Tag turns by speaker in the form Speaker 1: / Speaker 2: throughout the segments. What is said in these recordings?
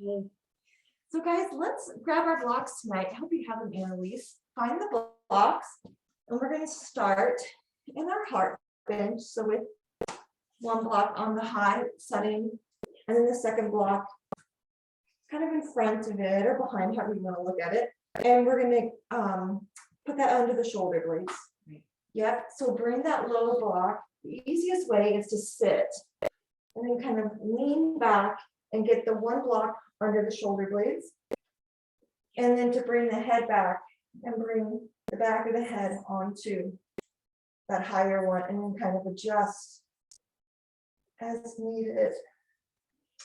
Speaker 1: Okay. So guys, let's grab our blocks tonight. I hope you have them, Annalise. Find the blocks, and we're going to start in our heart bench. So with one block on the high setting, and then the second block kind of in front of it or behind, however you want to look at it. And we're going to put that under the shoulder blades. Right. Yep. So bring that low block. The easiest way is to sit and then kind of lean back and get the one block under the shoulder blades. And then to bring the head back and bring the back of the head onto that higher one and then kind of adjust as needed.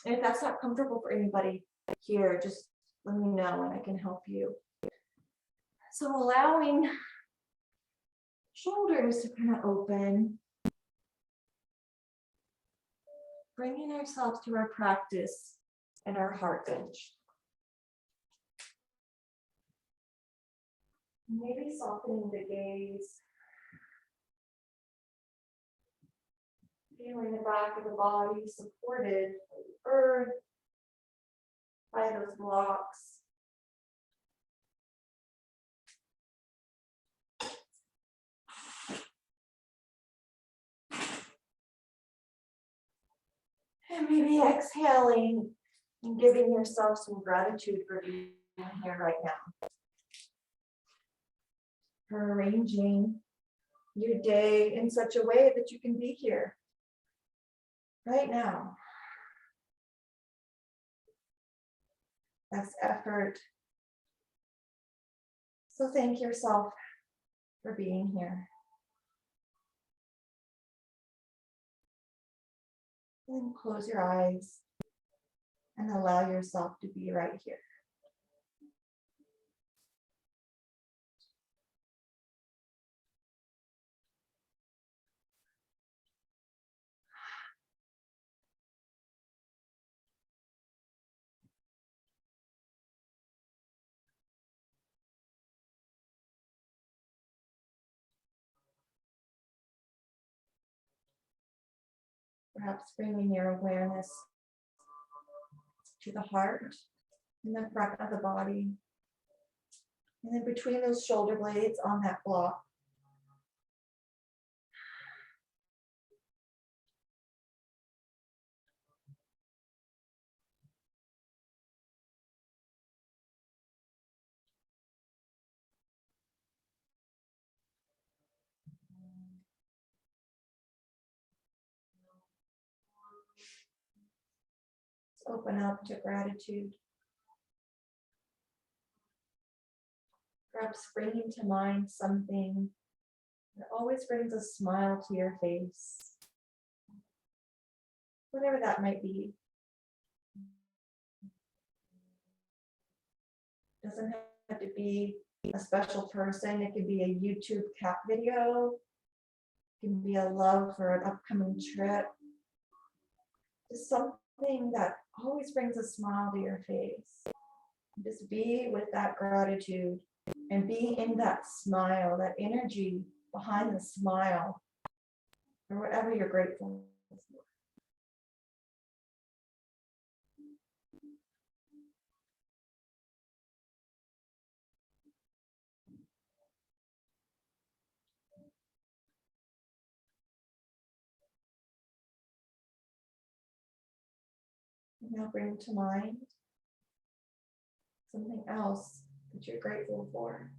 Speaker 1: And if that's not comfortable for anybody here, just let me know and I can help you. So allowing shoulders to kind of open, bringing ourselves to our practice and our heart bench. Maybe softening the gaze. Feeling the back of the body supported by the earth, by those blocks. And maybe exhaling and giving yourself some gratitude for being here right now. For arranging your day in such a way that you can be here right now. That's effort. So thank yourself for being here. And close your eyes and allow yourself to be right here. Perhaps bringing your awareness to the heart in the front of the body. And then between those shoulder blades on that block. Open up to gratitude. Perhaps bringing to mind something that always brings a smile to your face. Whatever that might be. Doesn't have to be a special person. It could be a YouTube cat video. It can be a love for an upcoming trip. Just something that always brings a smile to your face. Just be with that gratitude and be in that smile, that energy behind the smile, or whatever you're grateful for. Now bring to mind something else that you're grateful for.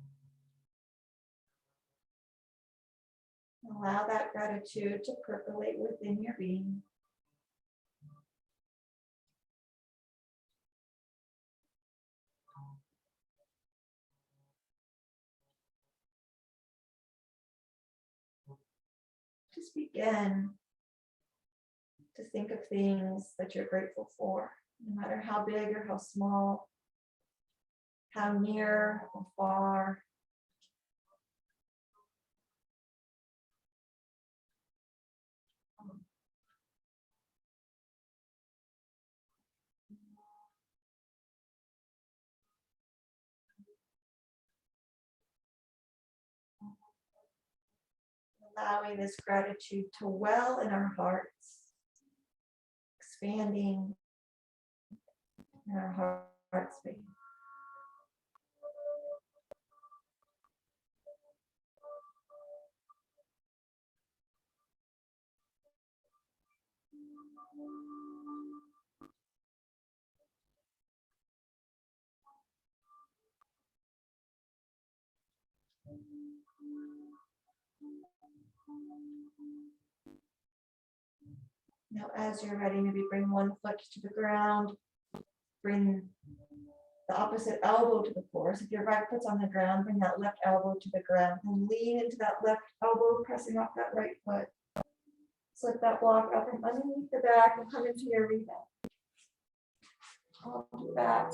Speaker 1: Allow that gratitude to percolate within your being. Just begin to think of things that you're grateful for, no matter how big or how small, how near or far. Allowing this gratitude to well in our hearts, expanding in our heart space. Now, as you're ready, maybe bring one foot to the ground, bring the opposite elbow to the floor. So if your right foot's on the ground, bring that left elbow to the ground and lean into that left elbow, pressing off that right foot. Slip that block up from underneath the back and come into your rebound. I'll do that.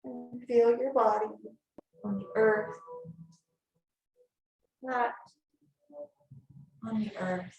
Speaker 1: And feel your body on the earth, flat on the earth.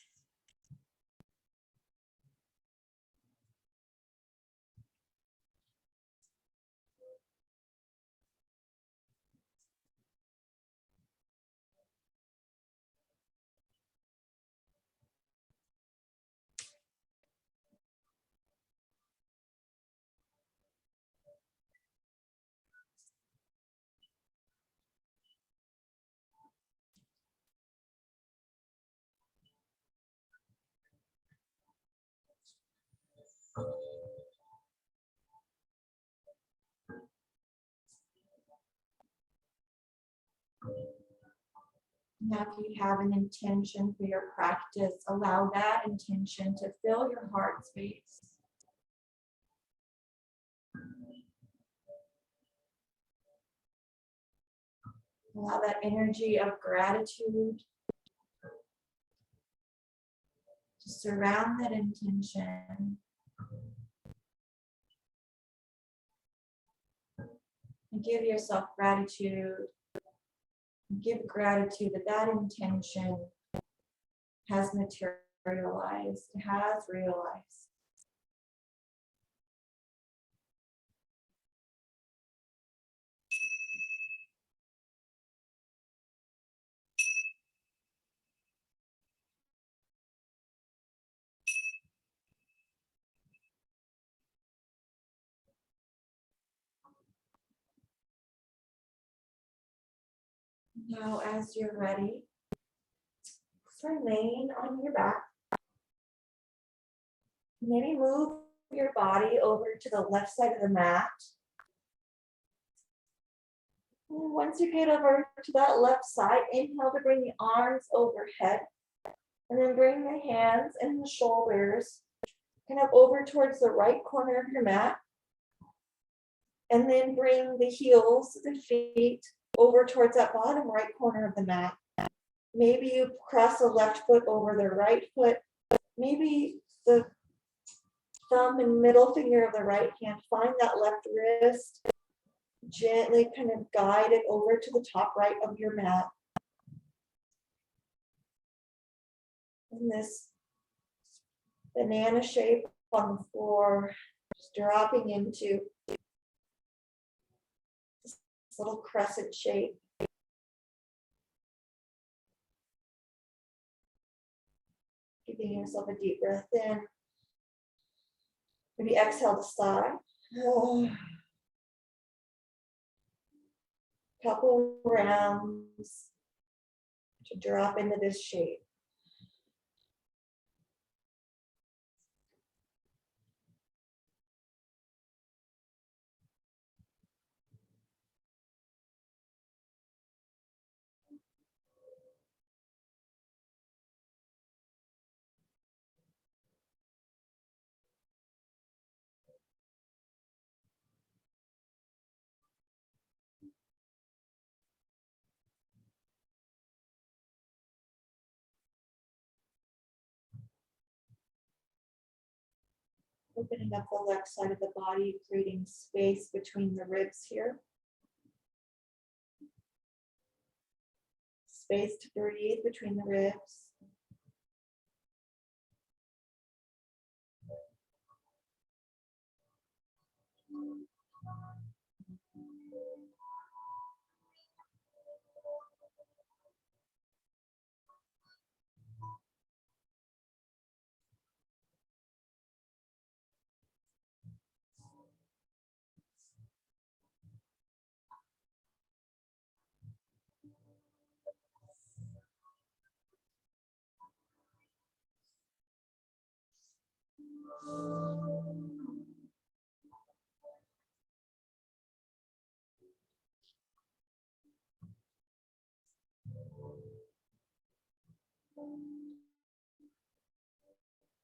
Speaker 1: Now, if you have an intention for your practice, allow that intention to fill your heart space. Allow that energy of gratitude to surround that intention. And give yourself gratitude. Give gratitude that that intention has materialized, has realized. Now, as you're ready, just remain on your back. Maybe move your body over to the left side of the mat. And once you get over to that left side, inhale to bring the arms overhead. And then bring the hands and the shoulders kind of over towards the right corner of your mat. And then bring the heels, the feet, over towards that bottom right corner of the mat. Maybe you cross the left foot over the right foot. Maybe the thumb and middle finger of the right hand, find that left wrist. Gently kind of guide it over to the top right of your mat. In this banana shape on the floor, just dropping into this little crescent shape. Giving yourself a deep breath in. Maybe exhale to sigh. Couple rounds to drop into this shape. Opening up the left side of the body, creating space between the ribs here. Space to breathe between the ribs.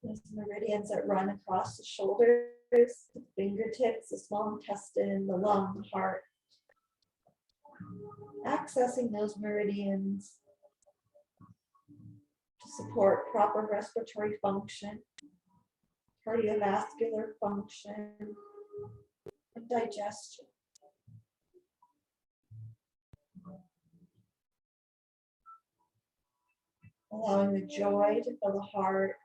Speaker 1: Those meridians that run across the shoulders, the fingertips, the small intestine, the lung, the heart. Accessing those meridians to support proper respiratory function, cardiovascular function, and digestion. Allowing the joy to fill the heart,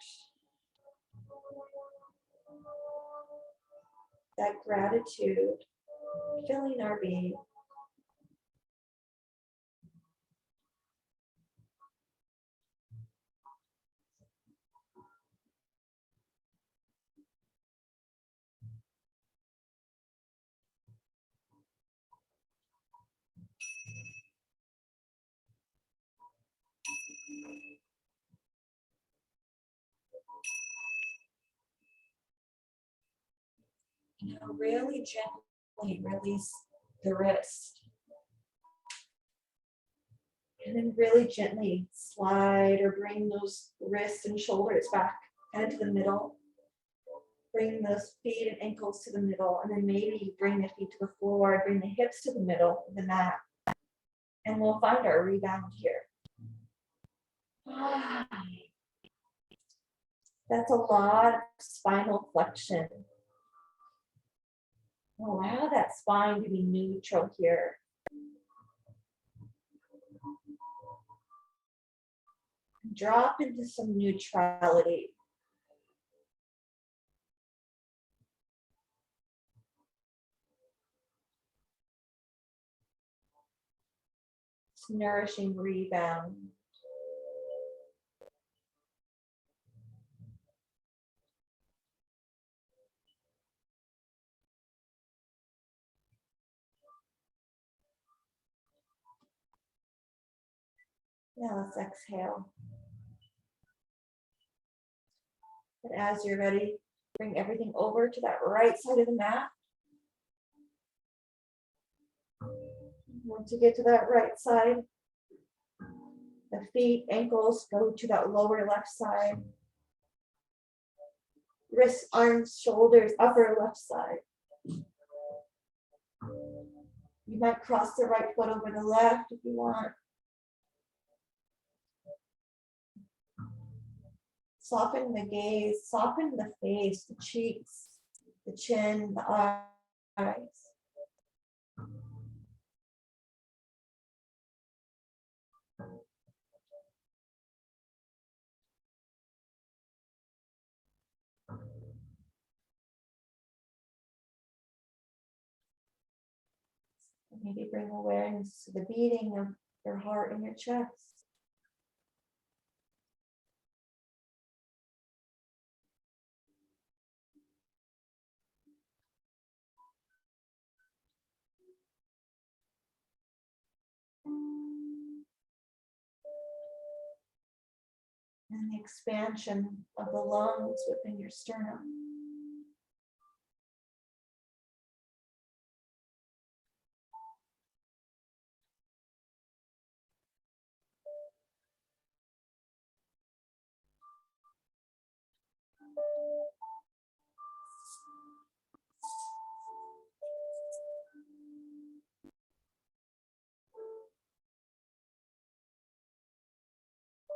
Speaker 1: that gratitude filling our being. Now really gently release the wrist. And then really gently slide or bring those wrists and shoulders back kind of to the middle. Bring those feet and ankles to the middle, and then maybe bring the feet to the floor, bring the hips to the middle of the mat. And we'll find our rebound here. That's a lot of spinal flexion. Allow that spine to be neutral here. Drop into some neutrality. It's nourishing rebound. Now let's exhale. And as you're ready, bring everything over to that right side of the mat. Once you get to that right side, the feet, ankles go to that lower left side. Wrists, arms, shoulders, upper left side. You might cross the right foot over the left if you want. Soften the gaze, soften the face, the cheeks, the chin, the eyes. Maybe bring awareness to the beating of your heart and your chest. And the expansion of the lungs within your sternum.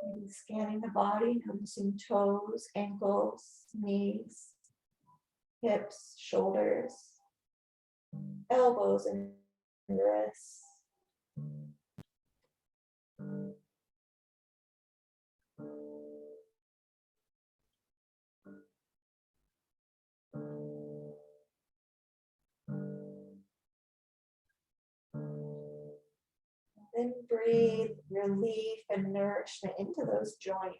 Speaker 1: Maybe scanning the body, noticing toes, ankles, knees, hips, shoulders, elbows, and wrists. Then breathe relief and nourishment into those joints.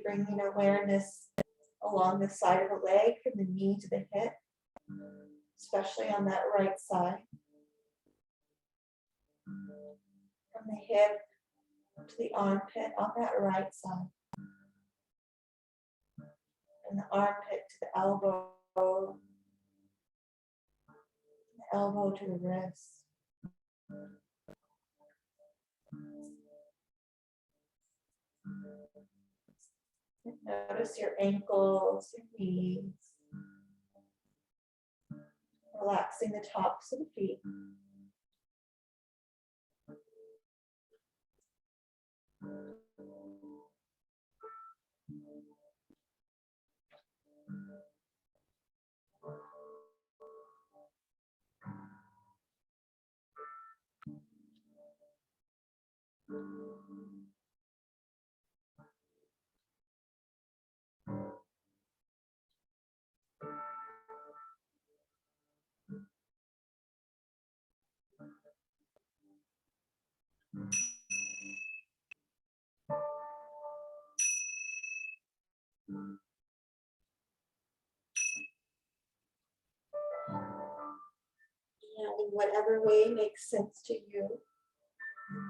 Speaker 1: bringing awareness along the side of the leg from the knee to the hip, especially on that right side. From the hip to the armpit on that right side. And the armpit to the elbow. The elbow to the wrist. And notice your ankles, your knees. Relaxing the tops of the feet. And in whatever way makes sense to you,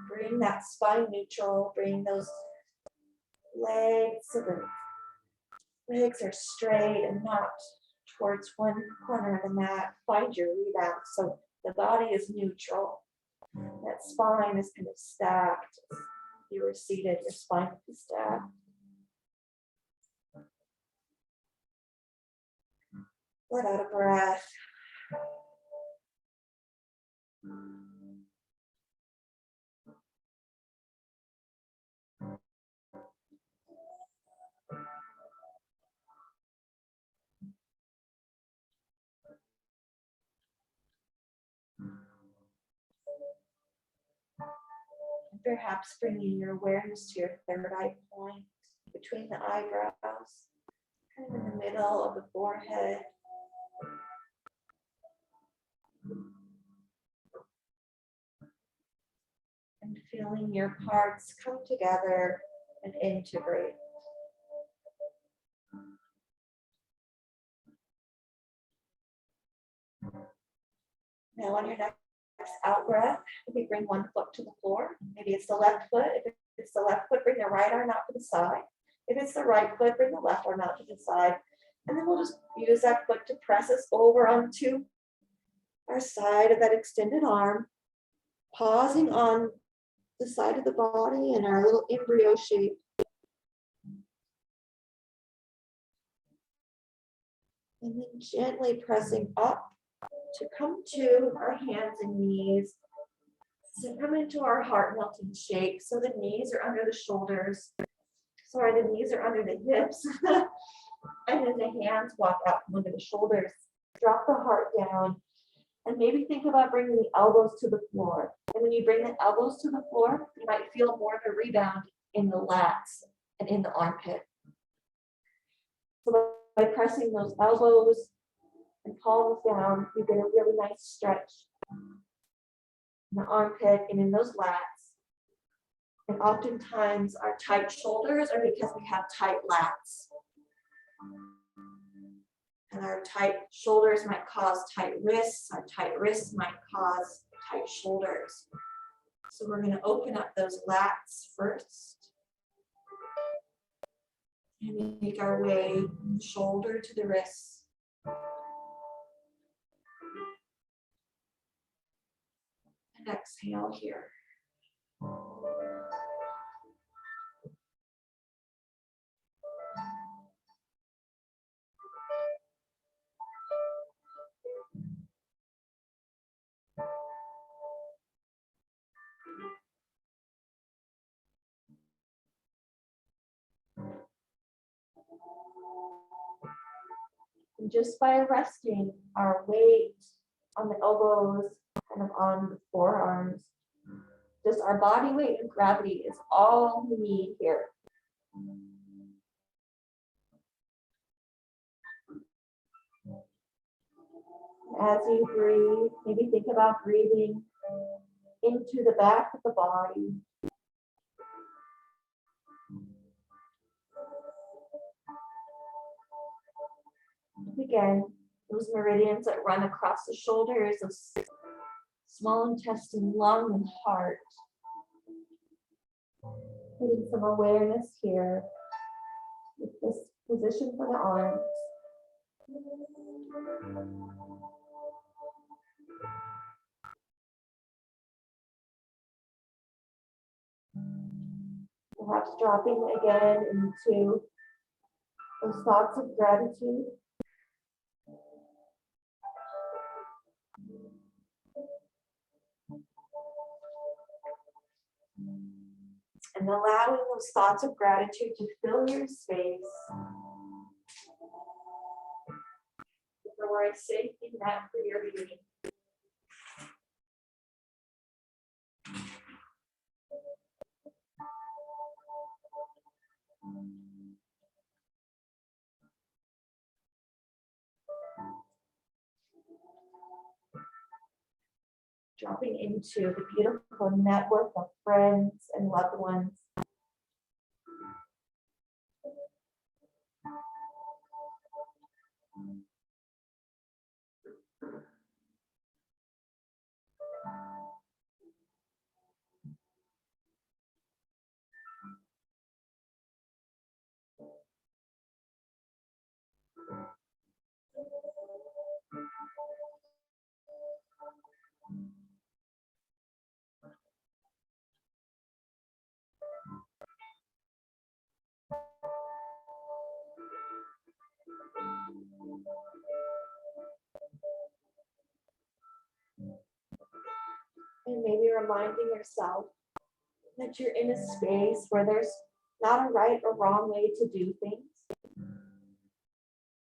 Speaker 1: bring that spine neutral, bring those legs so the legs are straight and not towards one corner of the mat. Find your rebound so the body is neutral. That spine is kind of stacked. If you were seated, your spine would be stacked. Let out a breath. And perhaps bringing your awareness to your third eye point between the eyebrows, kind of in the middle of the forehead. And feeling your parts come together and integrate. Now on your next out breath, maybe bring one foot to the floor. Maybe it's the left foot. If it's the left foot, bring the right arm out to the side. If it's the right foot, bring the left arm out to the side. And then we'll just use that foot to press us over onto our side of that extended arm, pausing on the side of the body in our little embryo shape. And then gently pressing up to come to our hands and knees. So come into our heart melting shape. So the knees are under the shoulders. Sorry, the knees are under the hips. And then the hands walk out from under the shoulders. Drop the heart down. And maybe think about bringing the elbows to the floor. And when you bring the elbows to the floor, you might feel more of a rebound in the lats and in the armpit. So by pressing those elbows and palms down, you get a really nice stretch in the armpit and in those lats. And oftentimes our tight shoulders are because we have tight lats. And our tight shoulders might cause tight wrists. Our tight wrists might cause tight shoulders. So we're going to open up those lats first. And make our way from the shoulder to the wrists. And exhale here. And just by resting our weight on the elbows, kind of on the forearms, just our body weight and gravity is all we need here. As you breathe, maybe think about breathing into the back of the body. Again, those meridians that run across the shoulders of small intestine, lung, and heart. Putting some awareness here with this position for the arms. Perhaps dropping again into those thoughts of gratitude. And allowing those thoughts of gratitude to fill your space. For a safety net for your being. Dropping into the beautiful network of friends and loved ones. And maybe reminding yourself that you're in a space where there's not a right or wrong way to do things.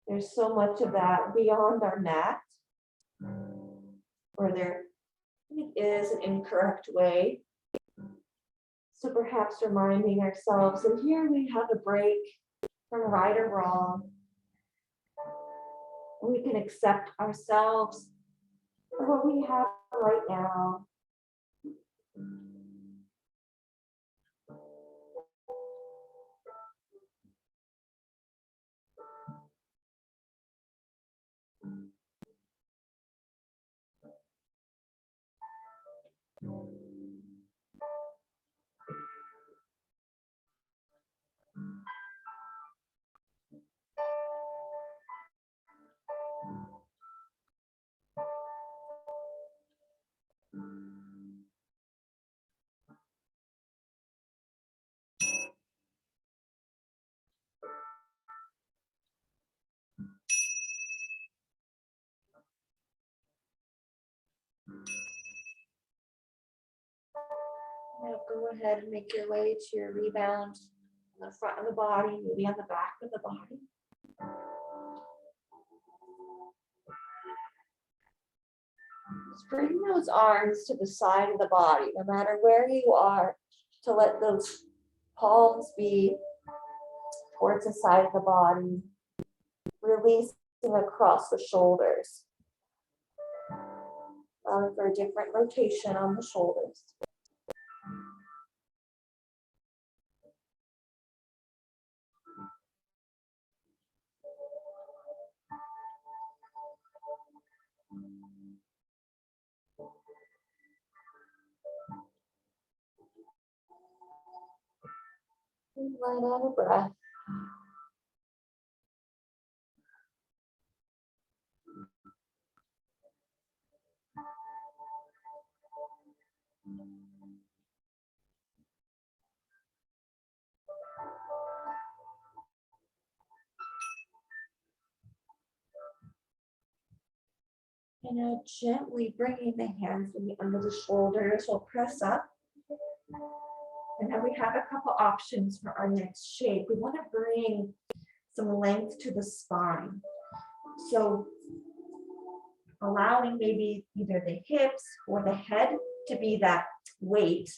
Speaker 1: There's so much of that beyond our mat, where there is an incorrect way. So perhaps reminding ourselves that here we have a break from right or wrong. We can accept ourselves for what we have right now. Now go ahead and make your way to your rebound on the front of the body, maybe on the back of the body. Just bring those arms to the side of the body, no matter where you are, to let those palms be towards the side of the body, releasing across the shoulders. Allowing for a different rotation on the shoulders. And light out a breath. And now gently bringing the hands under the shoulders, we'll press up. And then we have a couple options for our next shape. We want to bring some length to the spine. So allowing maybe either the hips or the head to be that weight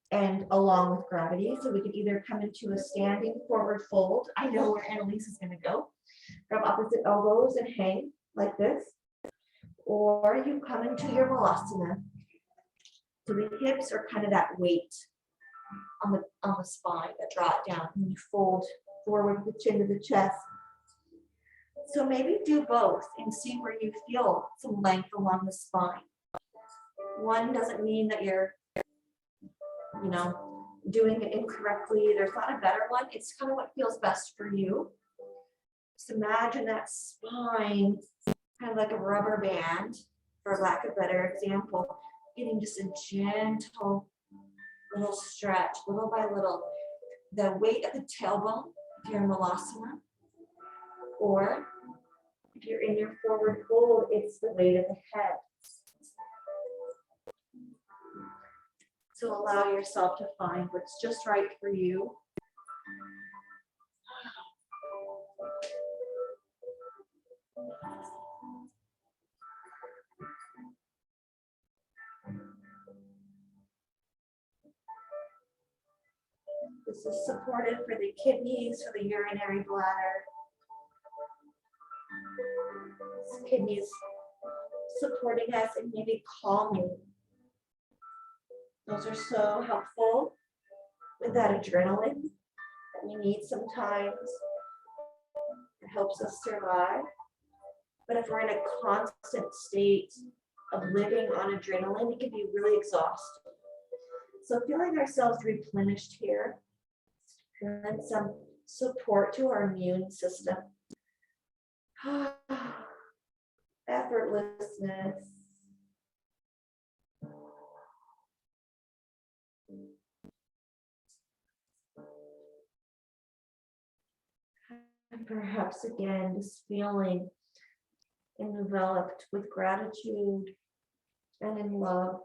Speaker 1: and along with gravity. So we can either come into a standing forward fold. I know where Annalise is going to go. Grab opposite elbows and hang like this. Or you come into your malasana. So the hips are kind of that weight on the spine that draw it down. And you fold forward with the chin to the chest. So maybe do both and see where you feel some length along the spine. One doesn't mean that you're, doing it incorrectly. There's not a better one. It's kind of what feels best for you. Just imagine that spine kind of like a rubber band, for lack of a better example, getting just a gentle little stretch, little by little. The weight of the tailbone, if you're in malasana, or if you're in your forward fold, it's the weight of the head. So allow yourself to find what's just right for you. This is supportive for the kidneys, for the urinary bladder. This kidneys supporting us and maybe calming. Those are so helpful with that adrenaline that we need sometimes. It helps us survive. But if we're in a constant state of living on adrenaline, it can be really exhausting. So feeling ourselves replenished here, and some support to our immune system. Effortlessness. And perhaps again, just feeling enveloped with gratitude and in love.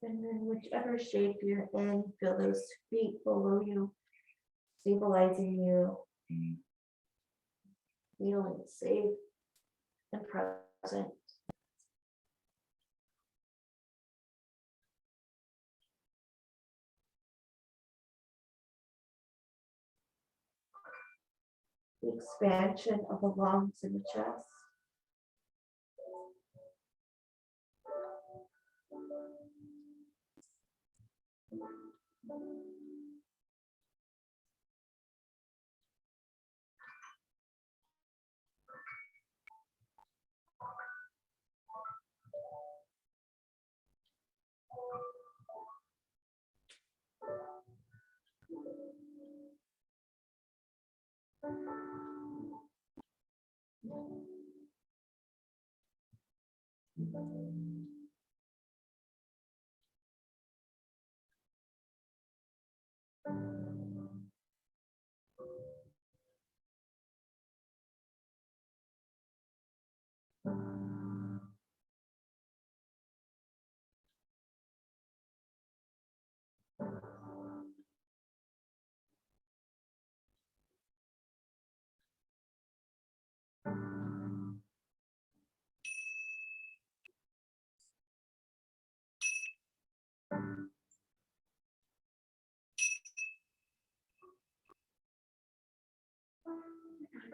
Speaker 1: And then whichever shape you're in, feel those feet below you, stabilizing you, feeling safe and present. The expansion of the lungs and the chest.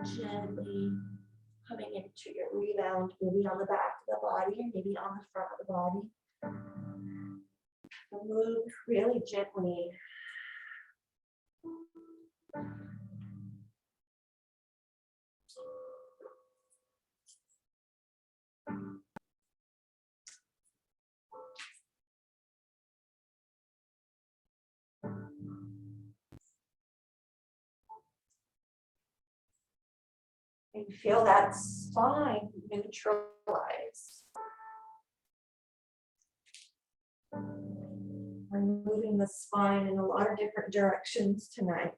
Speaker 1: Gently coming into your rebound, maybe on the back of the body and maybe on the front of the body. And move really gently. And feel that spine neutralize. We're moving the spine in a lot of different directions tonight.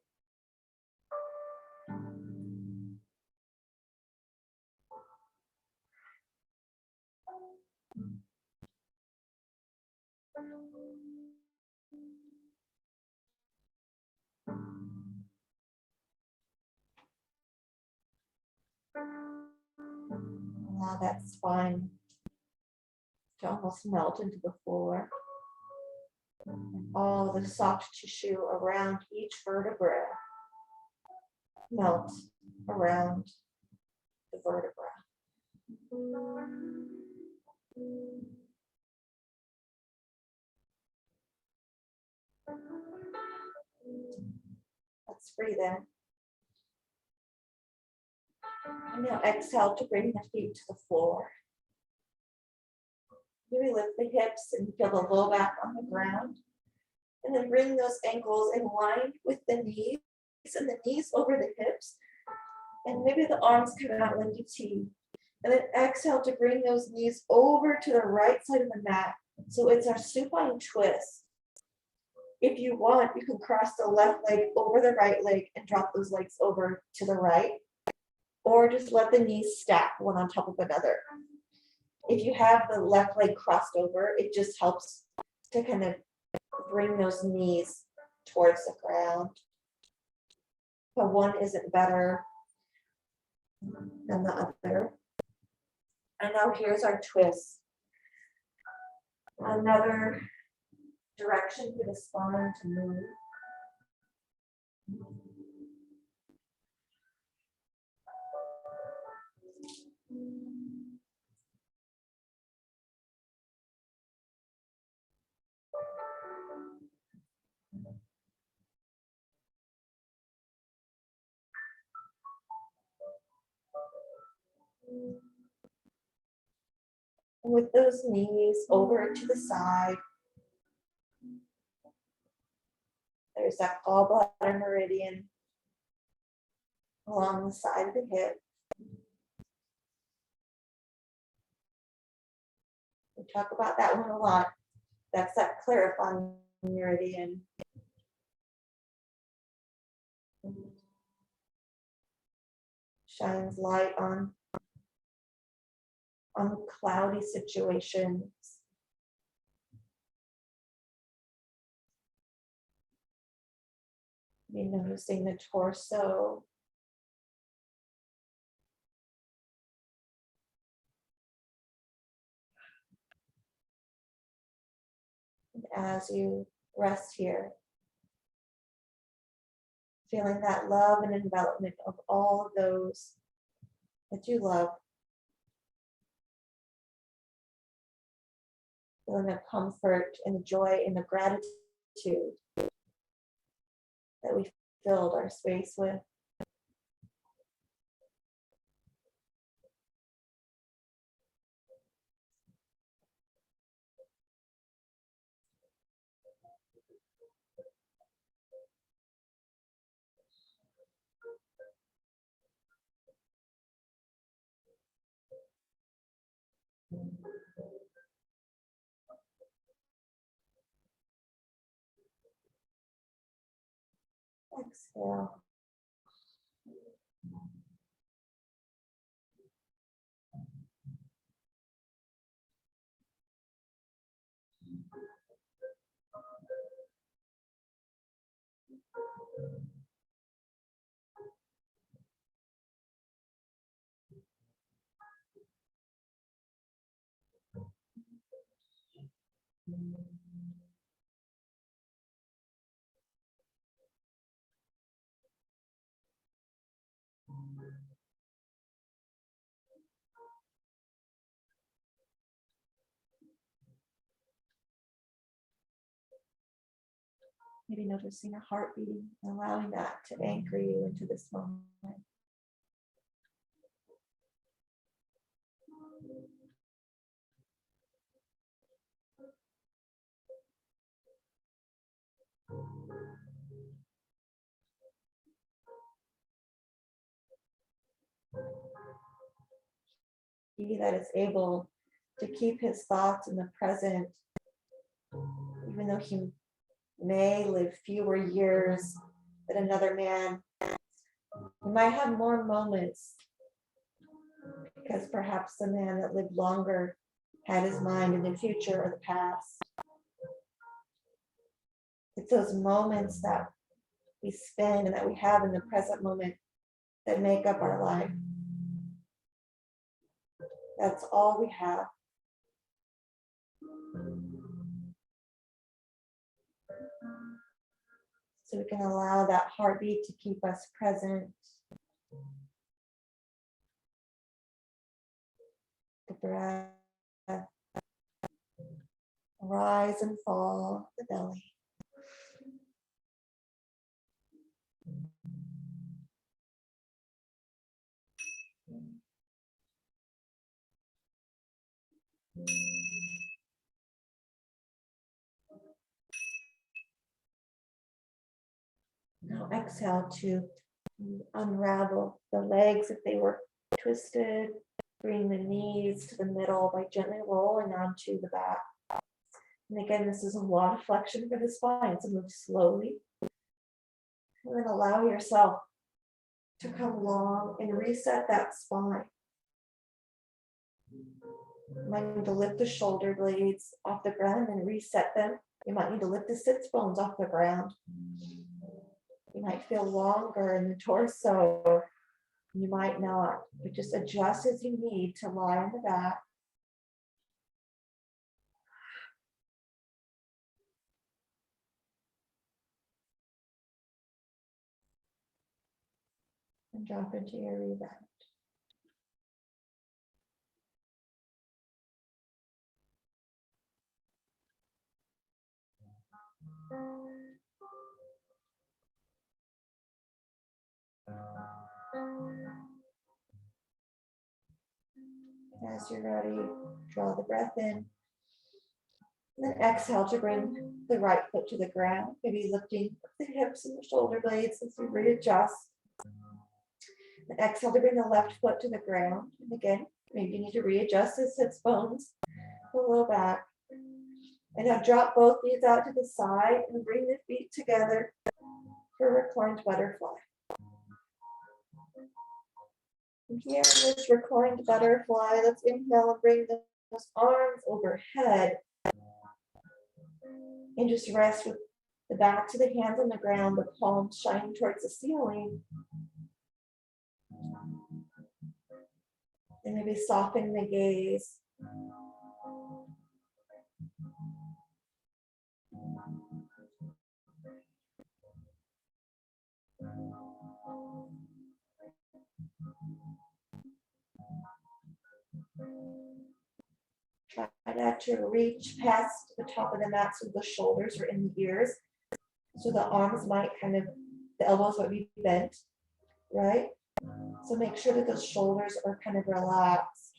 Speaker 1: Allow that spine to almost melt into the floor. And all the soft tissue around each vertebra melt around the vertebra. Let's breathe in. And now exhale to bring the feet to the floor. Maybe lift the hips and feel the low back on the ground. And then bring those ankles in line with the knees and the knees over the hips. And maybe the arms come out like a T. And then exhale to bring those knees over to the right side of the mat. So it's our supine twist. If you want, you can cross the left leg over the right leg and drop those legs over to the right. Or just let the knees stack one on top of another. If you have the left leg crossed over, it just helps to kind of bring those knees towards the ground. But one isn't better than the other. And now here's our twist. Another direction for the spine to move. With those knees over to the side, there's that gallbladder meridian along the side of the hip. We talk about that one a lot. That's that clarifying meridian. Shines light on cloudy situations. Be noticing the torso. And as you rest here, feeling that love and envelopment of all of those that you love. Feeling the comfort and the joy and the gratitude that we filled our space with. Exhale. Maybe noticing a heart beating and allowing that to anchor you into this moment. He that is able to keep his thoughts in the present, even though he may live fewer years than another man, he might have more moments because perhaps the man that lived longer had his mind in the future or the past. It's those moments that we spend and that we have in the present moment that make up our life. That's all we have. So we can allow that heartbeat to keep us present The breath rise and fall the belly. Now exhale to unravel the legs if they were twisted. Bring the knees to the middle by gently rolling onto the back. And again, this is a lot of flexion for the spine, so move slowly. And then allow yourself to come long and reset that spine. You might need to lift the shoulder blades off the ground and reset them. You might need to lift the sits bones off the ground. You might feel longer in the torso. You might not, but just adjust as you need to lie on the back. And drop into your rebound. As you're ready, draw the breath in. And then exhale to bring the right foot to the ground, maybe lifting the hips and the shoulder blades as you readjust. And exhale to bring the left foot to the ground. And again, maybe you need to readjust the sits bones, the low back. And now drop both knees out to the side and bring the feet together for reclined butterfly. And here in this reclined butterfly, let's inhale and bring those arms overhead. And just rest with the backs of the hands on the ground, the palms shining towards the ceiling. And maybe soften the gaze. Try not to reach past the top of the mat so the shoulders are in the ears. So the arms might the elbows might be bent, right? So make sure that those shoulders are kind of relaxed.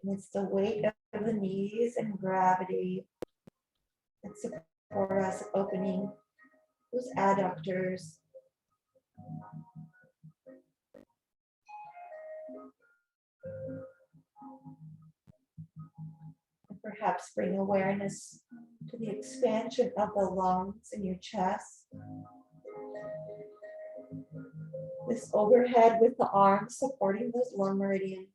Speaker 1: And it's the weight of the knees and gravity that support us opening those adductors. And perhaps bring awareness to the expansion of the lungs in your chest. This overhead with the arms supporting those lung meridians.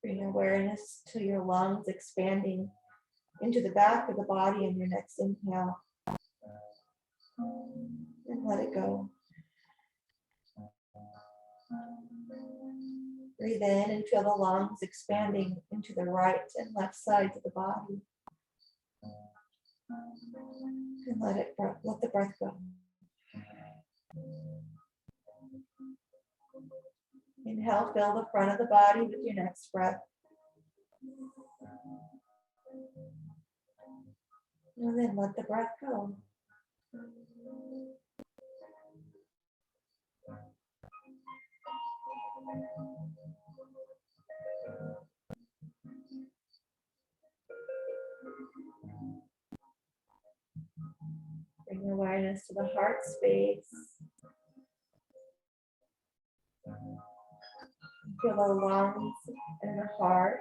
Speaker 1: Bring awareness to your lungs expanding into the back of the body in your next inhale. And let it go. Breathe in and feel the lungs expanding into the right and left sides of the body. And let the breath go. Inhale, fill the front of the body with your next breath. And then let the breath go. Bring awareness to the heart space. Feel the lungs and the heart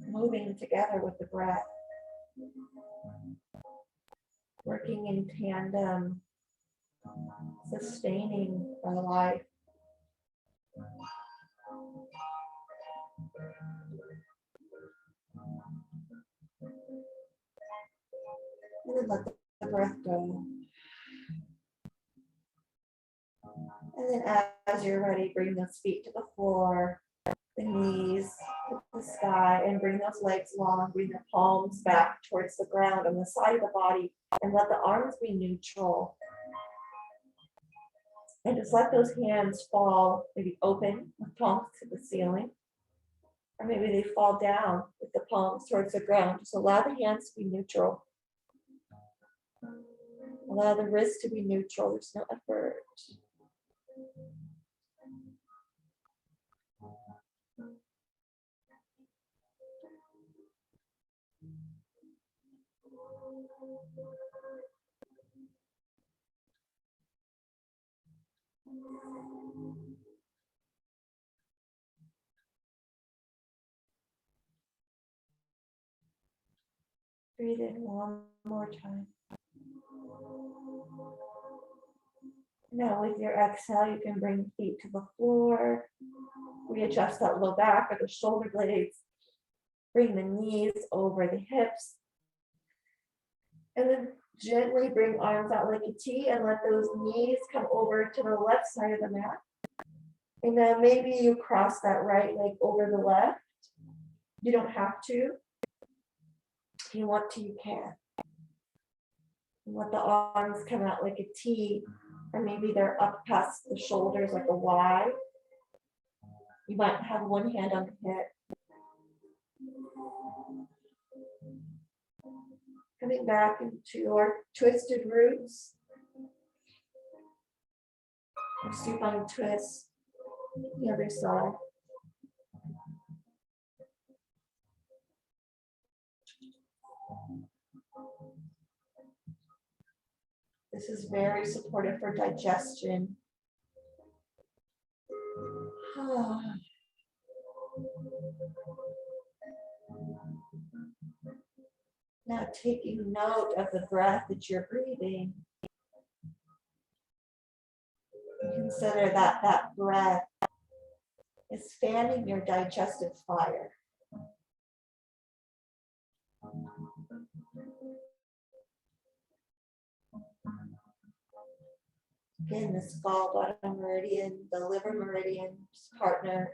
Speaker 1: moving together with the breath. Working in tandem, sustaining our life. And then let the breath go. And then as you're ready, bring those feet to the floor, the knees to the sky, and bring those legs long. Bring the palms back towards the ground on the side of the body, and let the arms be neutral. And just let those hands fall, maybe open with palms to the ceiling. Or maybe they fall down with the palms towards the ground. Just allow the hands to be neutral. Allow the wrists to be neutral. There's no effort. Breathe in one more time. Now with your exhale, you can bring feet to the floor. Readjust that low back or the shoulder blades. Bring the knees over the hips. And then gently bring arms out like a T and let those knees come over to the left side of the mat. And then maybe you cross that right leg over the left. You don't have to. If you want to, you can. And let the arms come out like a T, or maybe they're up past the shoulders like a Y. You might have one hand on the hip. Coming back into our twisted roots. Or supine twist. The other side. This is very supportive for digestion. Now taking note of the breath that you're breathing. Consider that that breath is fanning your digestive fire. Again, the gallbladder meridian, the liver meridian partner.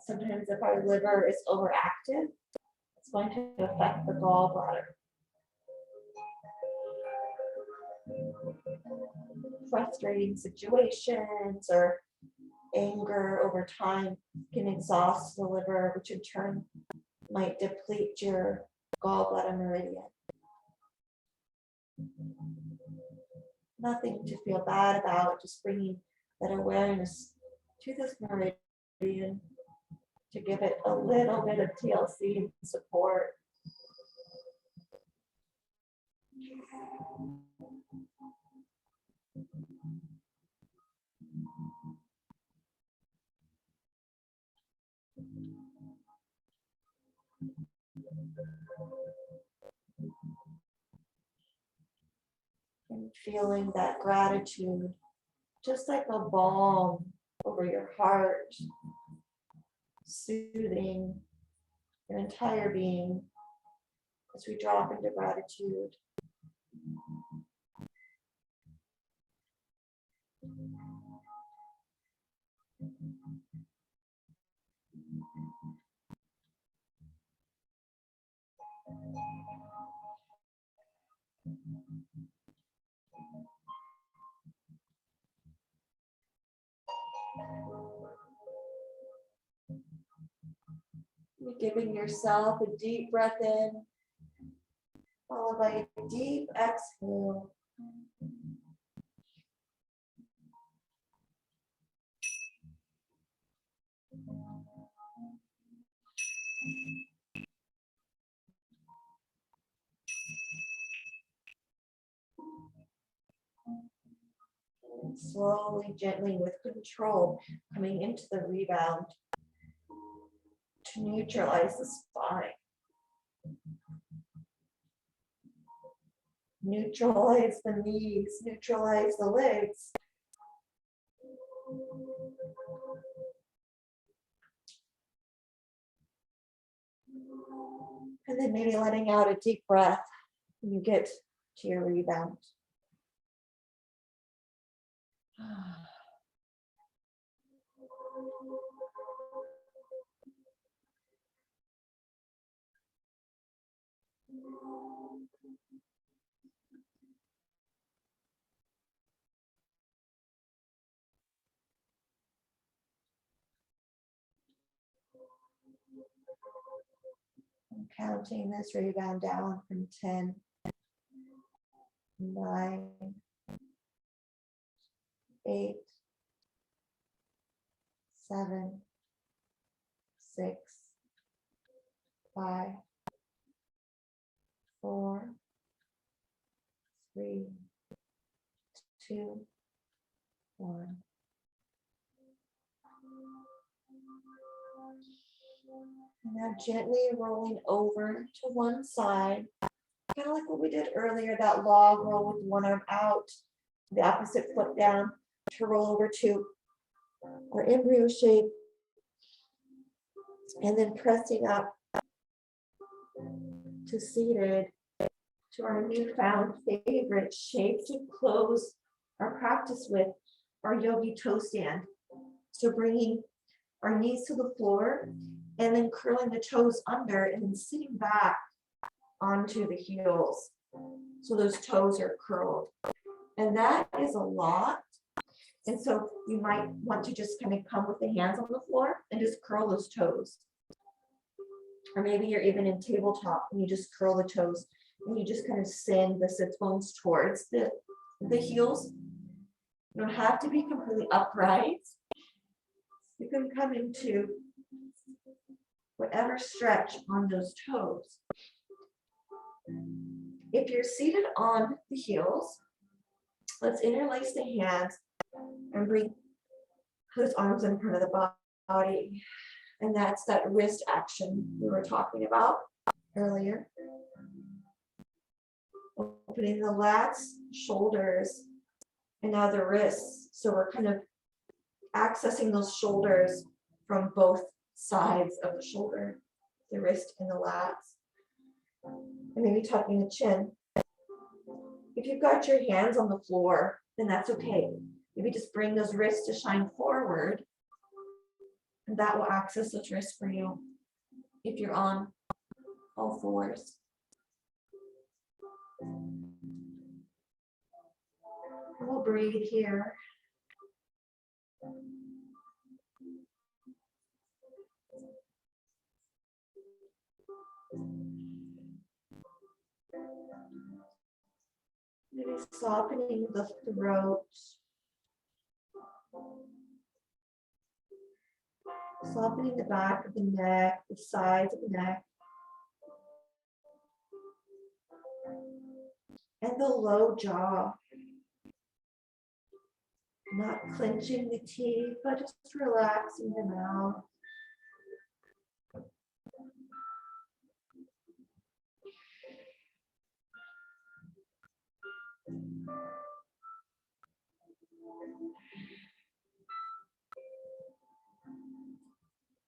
Speaker 1: Sometimes if our liver is overactive, it's going to affect the gallbladder. Frustrating situations or anger over time can exhaust the liver, which in turn might deplete your gallbladder meridian. Nothing to feel bad about, just bringing that awareness to this meridian to give it a little bit of TLC and support. And feeling that gratitude, just like a balm over your heart, soothing your entire being as we drop into gratitude. You're giving yourself a deep breath in, followed by a deep exhale. And slowly, gently, with control, coming into the rebound to neutralize the spine. Neutralize the knees, neutralize the legs. And then maybe letting out a deep breath when you get to your rebound. I'm counting this rebound down from 10, 9, 8, 7, 6, 5, 4, 3, 2, 1. And now gently rolling over to one side, kind of like what we did earlier, that log roll with one arm out, the opposite foot down, to roll over to our embryo shape, and then pressing up to seated, to our newfound favorite shape to close our practice with, our Yogi Toe Stand. So bringing our knees to the floor and then curling the toes under and then sitting back onto the heels. So those toes are curled. And that is a lot. And so you might want to just kind of come with the hands on the floor and just curl those toes. Or maybe you're even in tabletop and you just curl the toes and you just kind of send the sit bones towards the heels. You don't have to be completely upright. You can come into whatever stretch on those toes. If you're seated on the heels, let's interlace the hands and bring those arms in front of the body. And that's that wrist action we were talking about earlier. Opening the lats, shoulders, and now the wrists. So we're kind of accessing those shoulders from both sides of the shoulder, the wrist and the lats. And maybe tucking the chin. If you've got your hands on the floor, then that's okay. Maybe just bring those wrists to shine forward, and that will access those wrists for you if you're on all fours. We'll breathe here. Maybe softening the throat. Softening the back of the neck, the sides of the neck. And the low jaw. Not clenching the teeth, but just relaxing them out.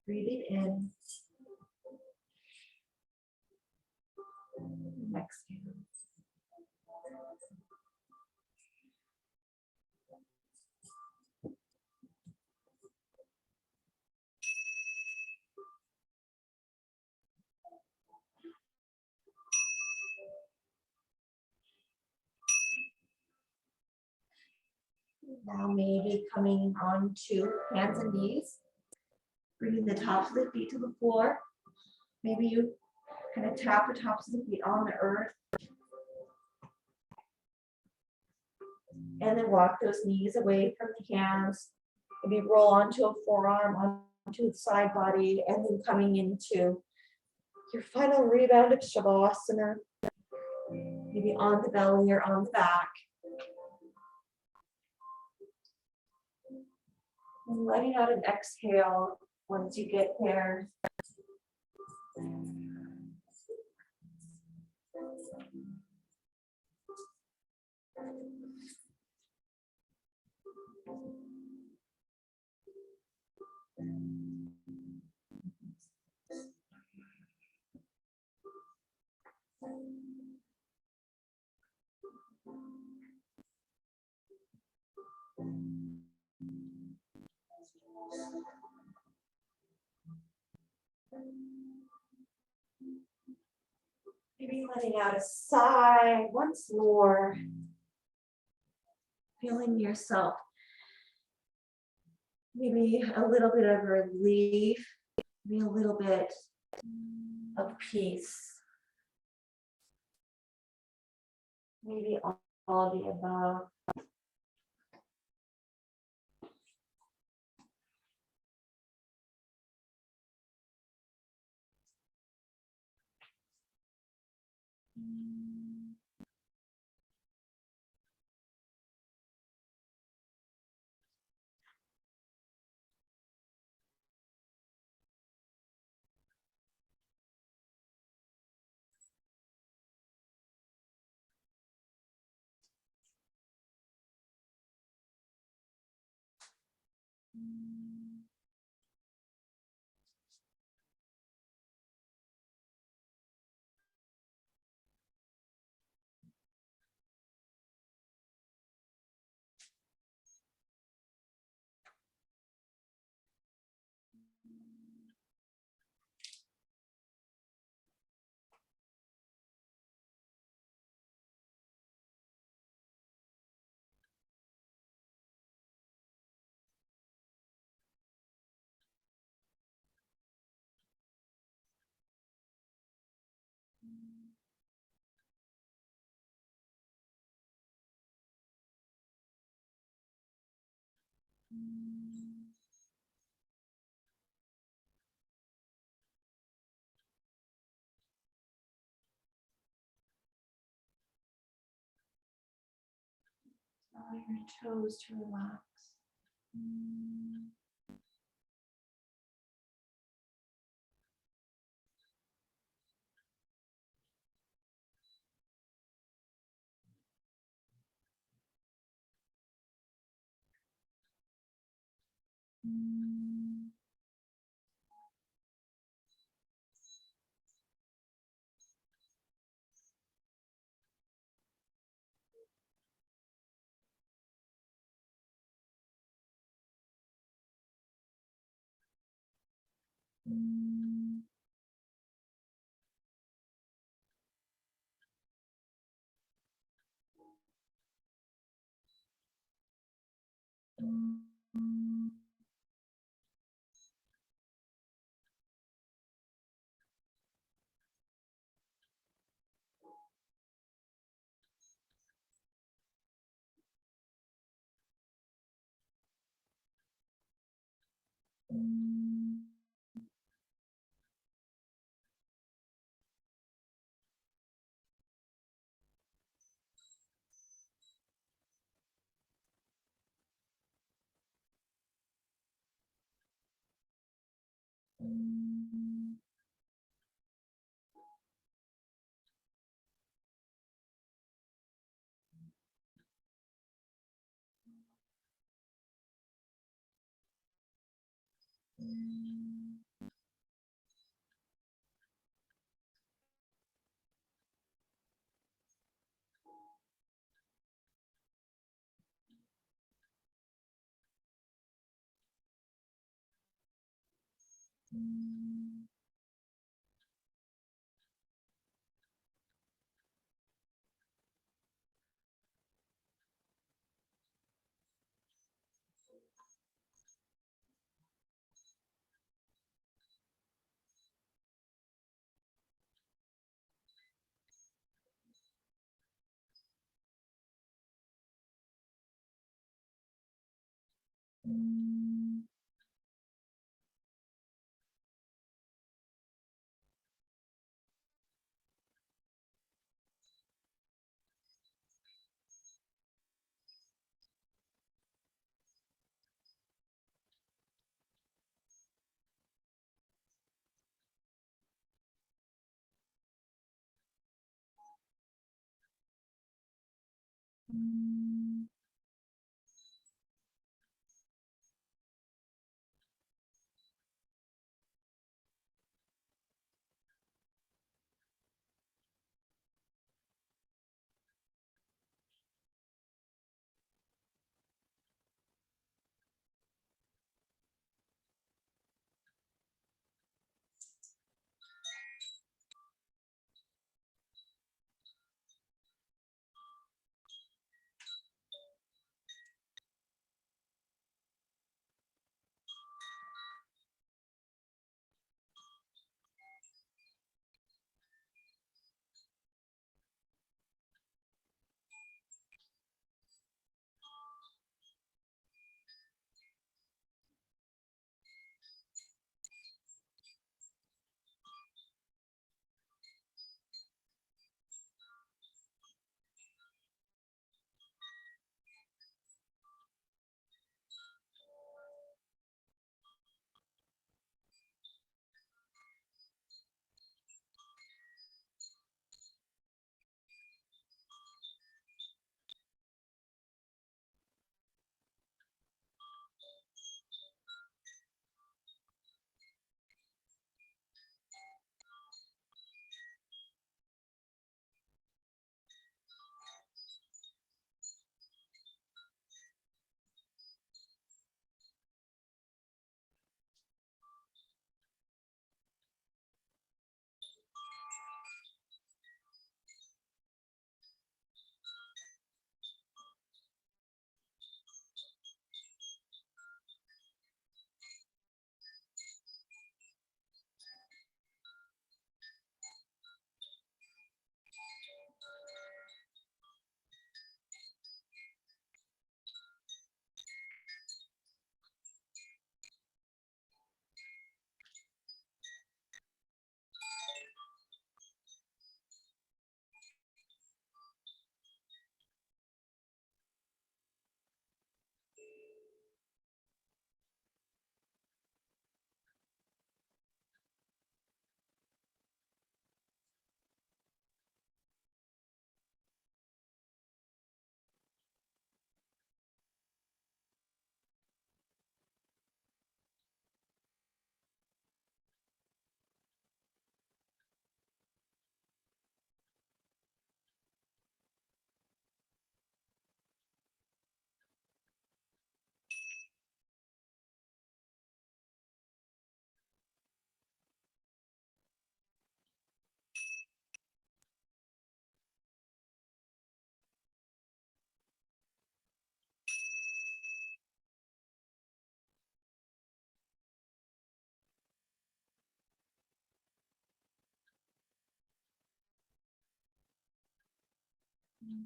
Speaker 1: Breathing in. And exhale. Now maybe coming on to hands and knees, bringing the tops of the feet to the floor. Maybe you kind of tap the tops of the feet on the earth. And then walk those knees away from the hands. Maybe roll onto a forearm, onto the side body, and then coming into your final rebound of Shavasana. Maybe on the belly or on the back. And letting out an exhale once you get there. Maybe letting out a sigh once more. Feeling yourself. Maybe a little bit of relief, maybe a little bit of peace. Maybe all the above. Allow your toes to relax.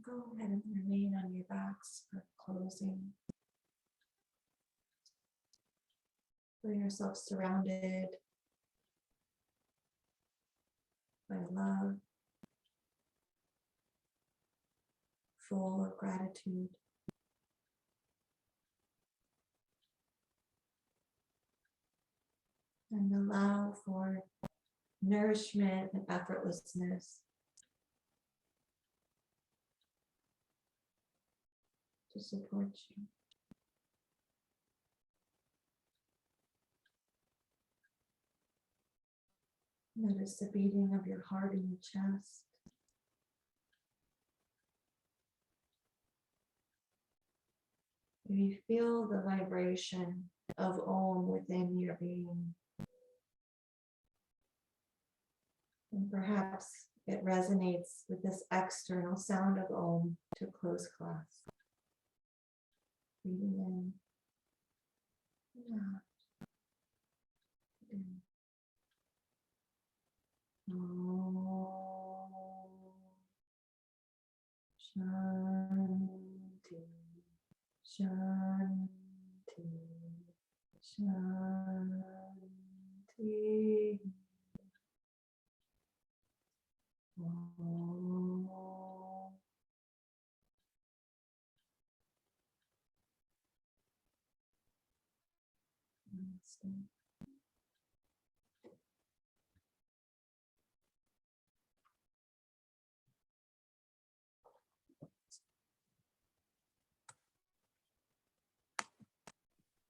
Speaker 1: Go ahead and remain on your backs for closing. Feel yourself surrounded by love, full of gratitude. And allow for nourishment and effortlessness to support you. Notice the beating of your heart in your chest. You feel the vibration of Om within your being. And perhaps it resonates with this external sound of Om to close class. Breathing in and out. In. Om Shanti, Shanti, Shanti. Om. Namaste.